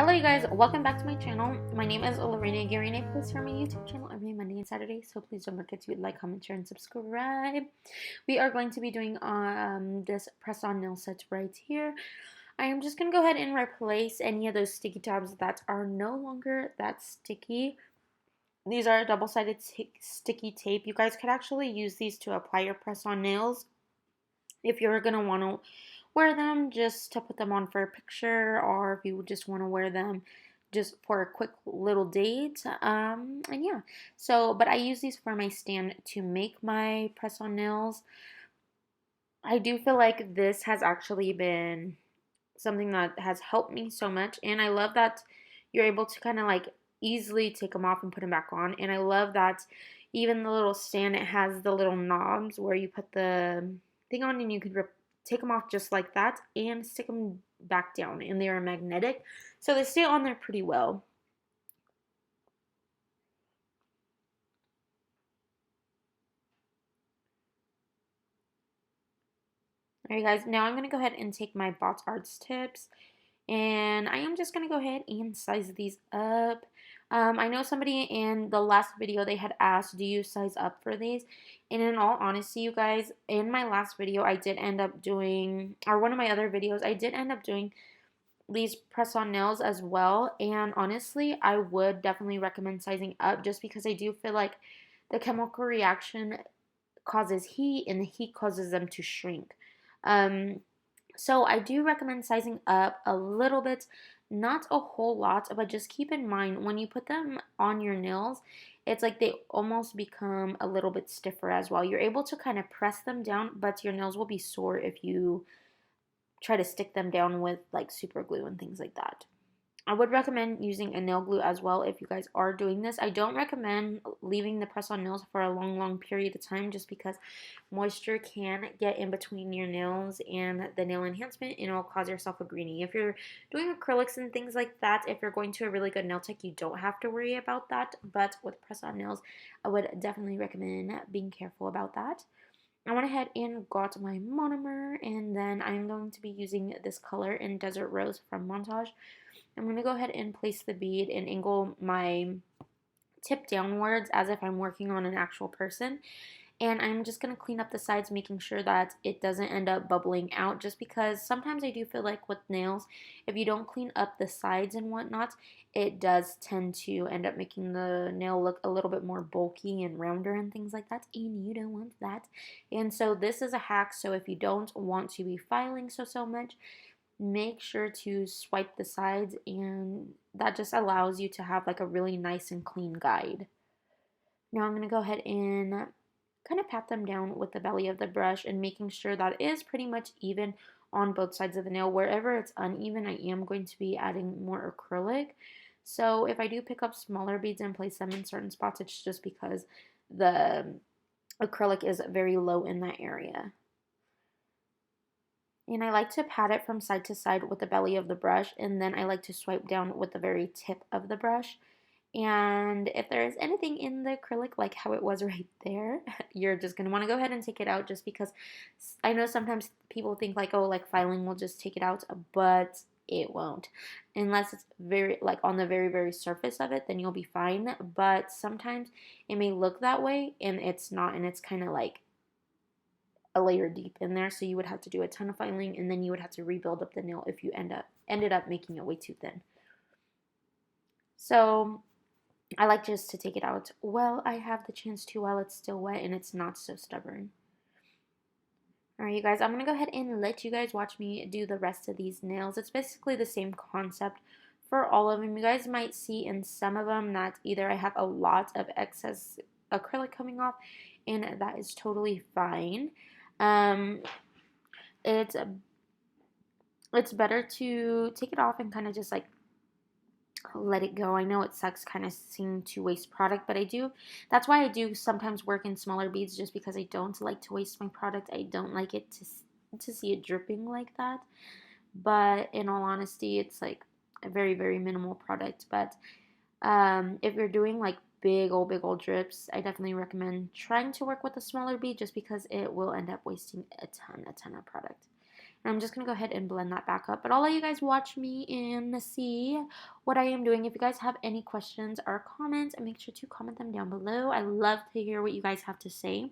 Hello you guys, welcome back to my channel. My name is Lorena Gary and I post here on my YouTube channel every Monday and Saturday, so please don't forget to like, comment, share, and subscribe. We are going to be doing this press-on nail set right here. I am just going to go ahead and replace any of those sticky tabs that are no longer that sticky. These are double-sided sticky tape. You guys could actually use these to apply your press-on nails if you're going to want to wear them just to put them on for a picture, or if you just want to wear them just for a quick little date. And yeah, so but I use these for my stand to make my press-on nails. I do feel like this has actually been something that has helped me so much, and I love that you're able to kind of like easily take them off and put them back on. And I love that even the little stand, it has the little knobs where you put the thing on and you can take them off just like that and stick them back down, and they are magnetic, so they stay on there pretty well. Alright guys, now I'm going to go ahead and take my Bots Arts tips, and I am just going to go ahead and size these up. I know somebody in the last video, they had asked, do you size up for these? And in all honesty, you guys, in my last video, I did end up doing, or one of my other videos, I did end up doing these press-on nails as well. And honestly, I would definitely recommend sizing up, just because I do feel like the chemical reaction causes heat, and the heat causes them to shrink. So I do recommend sizing up a little bit, not a whole lot, but just keep in mind when you put them on your nails, it's like they almost become a little bit stiffer as well. You're able to kind of press them down, but your nails will be sore if you try to stick them down with like super glue and things like that. I would recommend using a nail glue as well if you guys are doing this. I don't recommend leaving the press-on nails for a long period of time, just because moisture can get in between your nails and the nail enhancement, and it will cause yourself a greenie. If you're doing acrylics and things like that, if you're going to a really good nail tech, you don't have to worry about that. But with press-on nails, I would definitely recommend being careful about that. I went ahead and got my monomer, and then I'm going to be using this color in Desert Rose from Montage. I'm going to go ahead and place the bead and angle my tip downwards as if I'm working on an actual person. And I'm just going to clean up the sides, making sure that it doesn't end up bubbling out, just because sometimes I do feel like with nails, if you don't clean up the sides and whatnot, it does tend to end up making the nail look a little bit more bulky and rounder and things like that, and you don't want that. And so this is a hack, so if you don't want to be filing so much, make sure to swipe the sides, and that just allows you to have like a really nice and clean guide. Now I'm going to go ahead and kind of pat them down with the belly of the brush, and making sure that it is pretty much even on both sides of the nail. Wherever it's uneven, I am going to be adding more acrylic. So if I do pick up smaller beads and place them in certain spots, it's just because the acrylic is very low in that area. And I like to pat it from side to side with the belly of the brush, and then I like to swipe down with the very tip of the brush. And if there is anything in the acrylic, like how it was right there, you're just going to want to go ahead and take it out, just because I know sometimes people think like, oh, like filing will just take it out, but it won't. Unless it's very, like on the very surface of it, then you'll be fine. But sometimes it may look that way and it's not, and it's kind of like a layer deep in there, so you would have to do a ton of filing, and then you would have to rebuild up the nail if you ended up making it way too thin. So I like just to take it out while I have the chance to, while it's still wet and it's not so stubborn. Alright you guys, I'm going to go ahead and let you guys watch me do the rest of these nails. It's basically the same concept for all of them. You guys might see in some of them that either I have a lot of excess acrylic coming off, and that is totally fine. It's better to take it off and kind of just like let it go. I know it sucks kind of seeming to waste product, but that's why I do sometimes work in smaller beads, just because I don't like to waste my product. I don't like it to see it dripping like that. But in all honesty, it's like a very minimal product. But if you're doing like big old drips, I definitely recommend trying to work with a smaller bead, just because it will end up wasting a ton of product. And I'm just going to go ahead and blend that back up. But I'll let you guys watch me and see what I am doing. If you guys have any questions or comments, make sure to comment them down below. I love to hear what you guys have to say.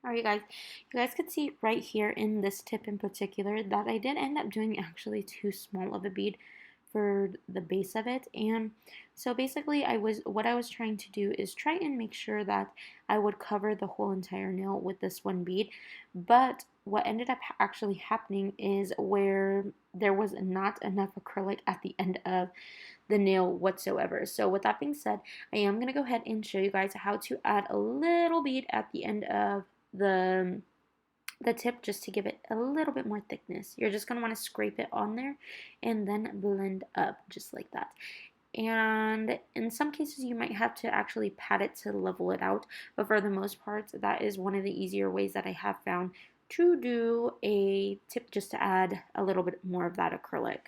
Alright guys, you guys can see right here in this tip in particular that I did end up doing actually too small of a bead for the base of it. And so basically what I was trying to do is try and make sure that I would cover the whole entire nail with this one bead. But what ended up actually happening is where there was not enough acrylic at the end of the nail whatsoever. So with that being said, I am going to go ahead and show you guys how to add a little bead at the end of the tip just to give it a little bit more thickness. You're just going to want to scrape it on there and then blend up just like that. And in some cases you might have to actually pat it to level it out, but for the most part that is one of the easier ways that I have found to do a tip, just to add a little bit more of that acrylic.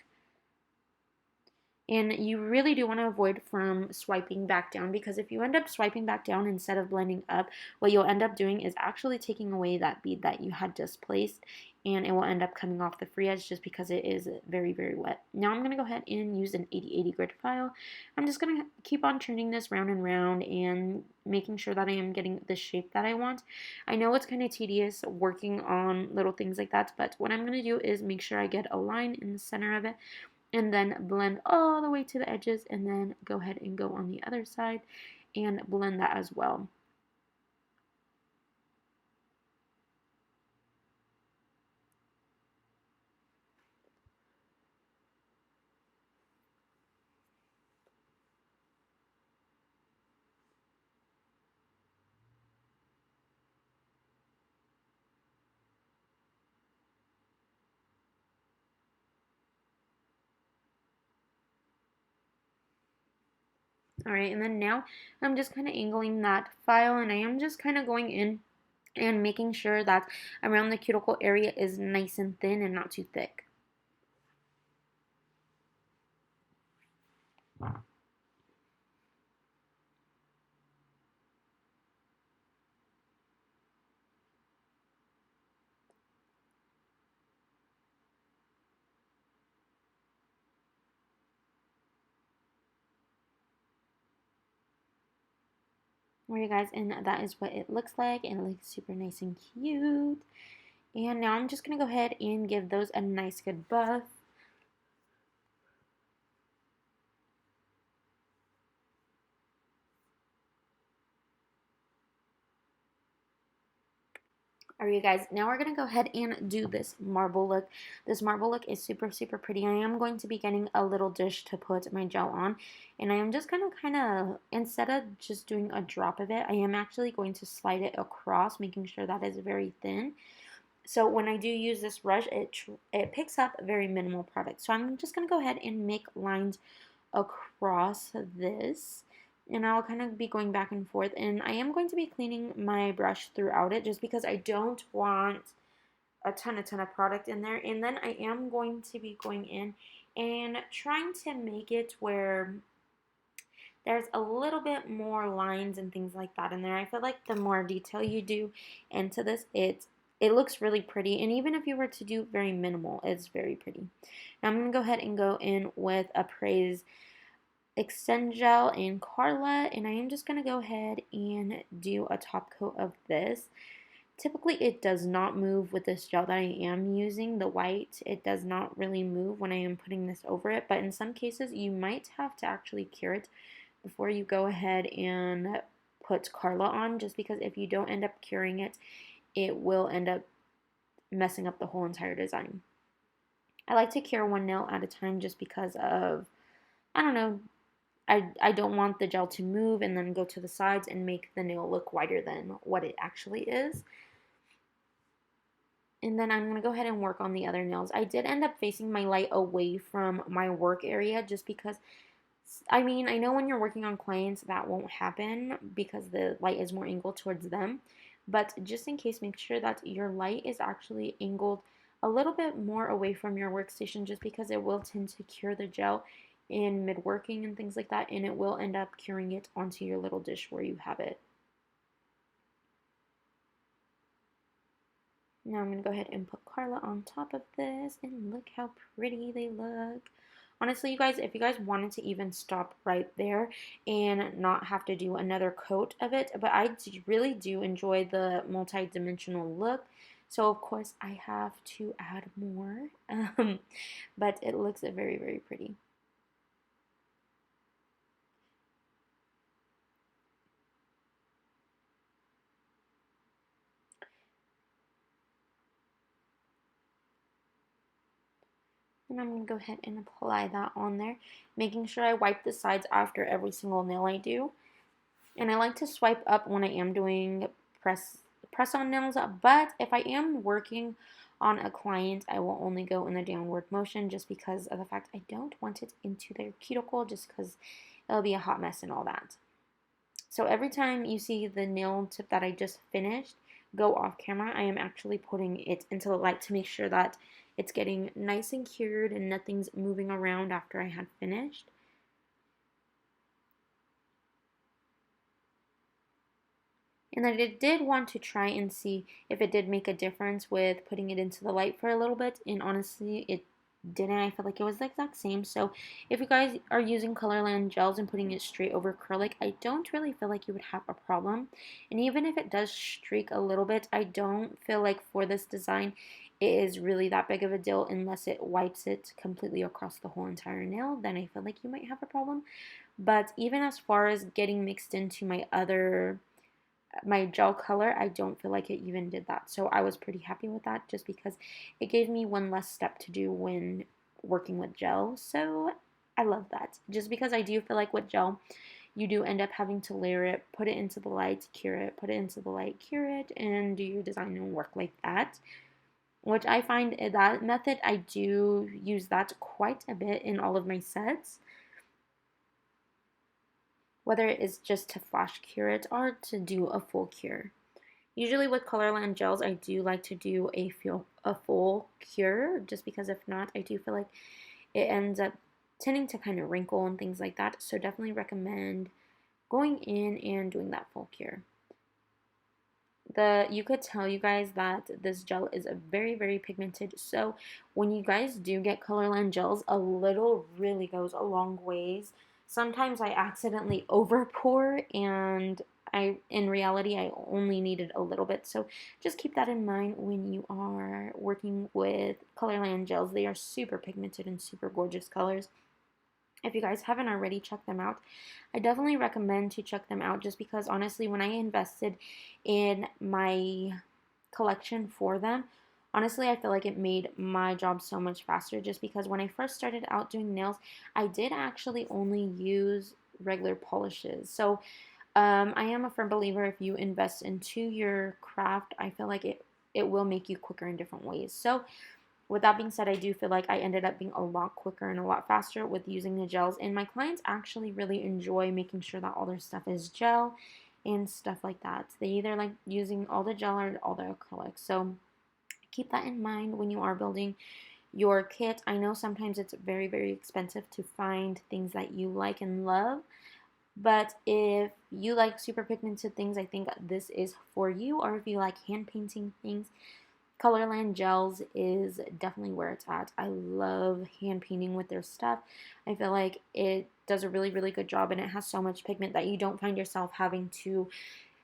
And you really do want to avoid from swiping back down, because if you end up swiping back down instead of blending up, what you'll end up doing is actually taking away that bead that you had just placed, and it will end up coming off the free edge just because it is very, very wet. Now I'm going to go ahead and use an 80/80 grit file. I'm just going to keep on turning this round and round and making sure that I am getting the shape that I want. I know it's kind of tedious working on little things like that, but what I'm going to do is make sure I get a line in the center of it, and then blend all the way to the edges, and then go ahead and go on the other side and blend that as well. Alright, and then now I'm just kind of angling that file, and I am just kind of going in and making sure that around the cuticle area is nice and thin and not too thick. Alright, you guys, and that is what it looks like. It looks super nice and cute. And now I'm just going to go ahead and give those a nice good buff. Alright, you guys, now we're going to go ahead and do this marble look. This marble look is super, super pretty. I am going to be getting a little dish to put my gel on. And I am just kind of, instead of just doing a drop of it, I am actually going to slide it across, making sure that is very thin. So when I do use this brush, it picks up very minimal product. So I'm just going to go ahead and make lines across this. And I'll kind of be going back and forth. And I am going to be cleaning my brush throughout it just because I don't want a ton of product in there. And then I am going to be going in and trying to make it where there's a little bit more lines and things like that in there. I feel like the more detail you do into this, it looks really pretty. And even if you were to do very minimal, it's very pretty. Now I'm going to go ahead and go in with a Praise Extend Gel in Carla, and I am just going to go ahead and do a top coat of this. Typically it does not move with this gel that I am using, the white. It does not really move when I am putting this over it, but in some cases you might have to actually cure it before you go ahead and put Carla on, just because if you don't end up curing it, it will end up messing up the whole entire design. I like to cure one nail at a time just because of, I don't know, I don't want the gel to move and then go to the sides and make the nail look wider than what it actually is. And then I'm going to go ahead and work on the other nails. I did end up facing my light away from my work area just because, I mean, I know when you're working on clients that won't happen because the light is more angled towards them. But just in case, make sure that your light is actually angled a little bit more away from your workstation just because it will tend to cure the gel in mid-working and things like that, and it will end up curing it onto your little dish where you have it. Now I'm going to go ahead and put Carla on top of this, and look how pretty they look. Honestly, you guys, if you guys wanted to even stop right there and not have to do another coat of it, but I really do enjoy the multi-dimensional look. So, of course, I have to add more, but it looks very, very pretty. And I'm going to go ahead and apply that on there, making sure I wipe the sides after every single nail I do. And I like to swipe up when I am doing press on nails, but if I am working on a client, I will only go in the downward motion just because of the fact I don't want it into their cuticle, just because it'll be a hot mess and all that. So every time you see the nail tip that I just finished go off camera, I am actually putting it into the light to make sure that it's getting nice and cured and nothing's moving around after I had finished. And I did want to try and see if it did make a difference with putting it into the light for a little bit, and honestly it didn't. I felt like it was the exact same. So if you guys are using Colorland gels and putting it straight over acrylic, I don't really feel like you would have a problem. And even if it does streak a little bit, I don't feel like for this design it is really that big of a deal unless it wipes it completely across the whole entire nail. Then I feel like you might have a problem. But even as far as getting mixed into my gel color, I don't feel like it even did that. So I was pretty happy with that just because it gave me one less step to do when working with gel. So I love that. Just because I do feel like with gel, you do end up having to layer it, put it into the light, cure it, put it into the light, cure it, and do your design and work like that. Which I find that method, I do use that quite a bit in all of my sets. whether it's just to flash cure it or to do a full cure. Usually with Colorland gels, I do like to do a full cure, just because if not, I do feel like it ends up tending to kind of wrinkle and things like that. So definitely recommend going in and doing that full cure. You could tell you guys that this gel is a very pigmented, so when you guys do get Colorland gels, a little really goes a long ways. Sometimes I accidentally over pour, and in reality I only needed a little bit, so just keep that in mind when you are working with Colorland gels. They are super pigmented and super gorgeous colors. If you guys haven't already checked them out, I definitely recommend to check them out, just because honestly, when I invested in my collection for them, honestly, I feel like it made my job so much faster, just because when I first started out doing nails, I did actually only use regular polishes. So I am a firm believer, if you invest into your craft, I feel like it will make you quicker in different ways. So with that being said, I do feel like I ended up being a lot quicker and a lot faster with using the gels. And my clients actually really enjoy making sure that all their stuff is gel and stuff like that. They either like using all the gel or all the acrylic. So keep that in mind when you are building your kit. I know sometimes it's very expensive to find things that you like and love. But if you like super pigmented things, I think this is for you. Or if you like hand painting things, Colorland Gels is definitely where it's at. I love hand painting with their stuff. I feel like it does a really good job, and it has so much pigment that you don't find yourself having to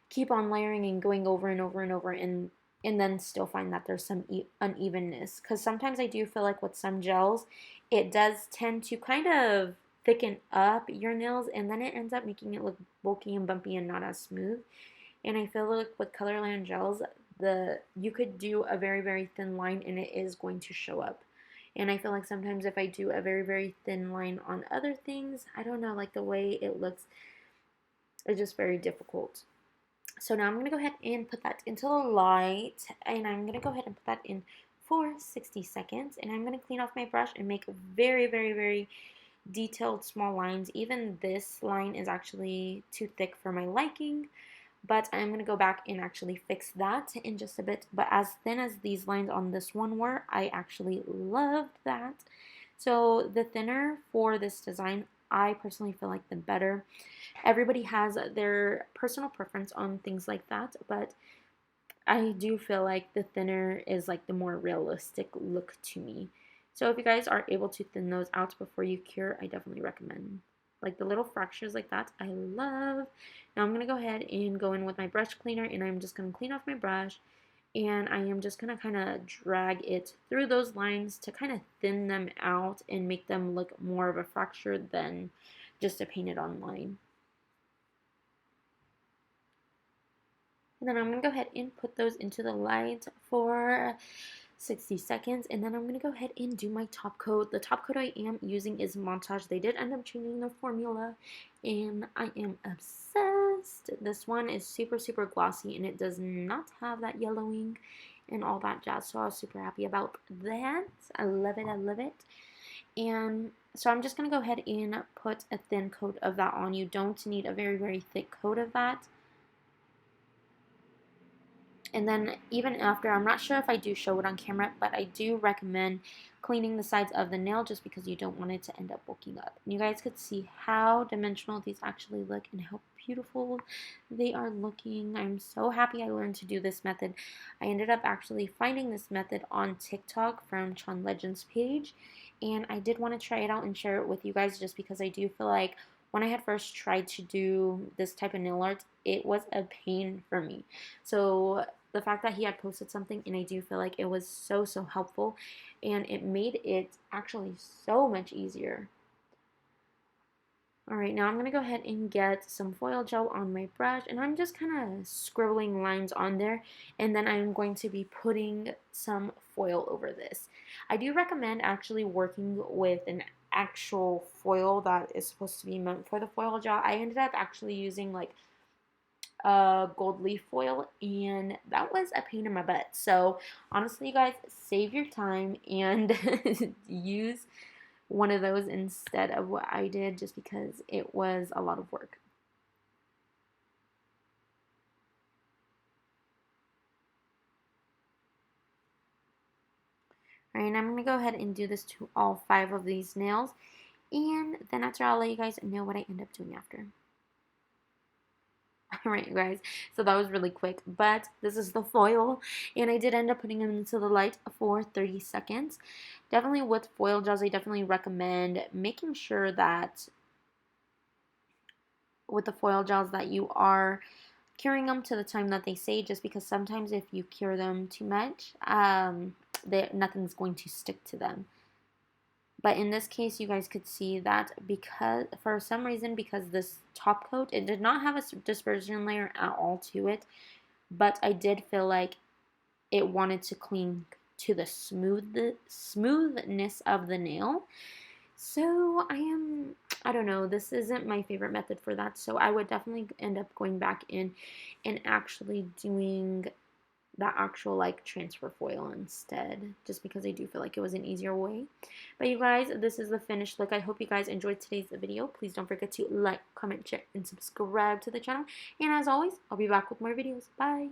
keep on layering and going over and over and over, and then still find that there's some unevenness. Because sometimes I do feel like with some gels, it does tend to kind of thicken up your nails, and then it ends up making it look bulky and bumpy and not as smooth. And I feel like with Colorland gels, you could do a very thin line and it is going to show up. And I feel like sometimes if I do a very thin line on other things, I don't know, like the way it looks is just very difficult. So now I'm going to go ahead and put that into the light, and I'm going to go ahead and put that in for 60 seconds, and I'm going to clean off my brush and make very detailed small lines. Even this line is actually too thick for my liking, but I'm going to go back and actually fix that in just a bit. But as thin as these lines on this one were, I actually loved that. So the thinner for this design, I personally feel like the better. Everybody has their personal preference on things like that, but I do feel like the thinner is like the more realistic look to me. So if you guys are able to thin those out before you cure, I definitely recommend. Like the little fractures like that, I love. Now I'm going to go ahead and go in with my brush cleaner, and I'm just going to clean off my brush, and I am just going to kind of drag it through those lines to kind of thin them out and make them look more of a fracture than just a painted on line. And then I'm going to go ahead and put those into the light for 60 seconds, and then I'm going to go ahead and do my top coat. The top coat I am using is Montage. They did end up changing their formula, and I am obsessed. This one is super glossy, and it does not have that yellowing and all that jazz, so I was super happy about that. I love it. And so I'm just going to go ahead and put a thin coat of that on. You don't need a very thick coat of that. And then even after, I'm not sure if I do show it on camera, but I do recommend cleaning the sides of the nail, just because you don't want it to end up bulking up. And you guys could see how dimensional these actually look and how beautiful they are looking. I'm so happy I learned to do this method. I ended up actually finding this method on TikTok from Chon Legends page, and I did want to try it out and share it with you guys, just because I do feel like when I had first tried to do this type of nail art, it was a pain for me. So the fact that he had posted something, and I do feel like it was so helpful, and it made it actually so much easier. Alright, now I'm going to go ahead and get some foil gel on my brush, and I'm just kind of scribbling lines on there, and then I'm going to be putting some foil over this. I do recommend actually working with an actual foil that is supposed to be meant for the foil gel. I ended up actually using like gold leaf foil, and that was a pain in my butt. So honestly, you guys, save your time and use one of those instead of what I did, just because it was a lot of work. Alright, and I'm going to go ahead and do this to all 5 of these nails. And then after, I'll let you guys know what I end up doing after. Alright, you guys, so that was really quick, but this is the foil, and I did end up putting them into the light for 30 seconds. Definitely with foil gels, I definitely recommend making sure that with the foil gels that you are curing them to the time that they say, just because sometimes if you cure them too much, nothing's going to stick to them. But in this case, you guys could see that because, for some reason, because this top coat, it did not have a dispersion layer at all to it, but I did feel like it wanted to cling to the smoothness of the nail. So I don't know, this isn't my favorite method for that, so I would definitely end up going back in and actually doing the actual like transfer foil instead, just because I do feel like it was an easier way. But you guys, this is the finished look. I hope you guys enjoyed today's video. Please don't forget to like, comment, share, and subscribe to the channel. And as always, I'll be back with more videos. Bye!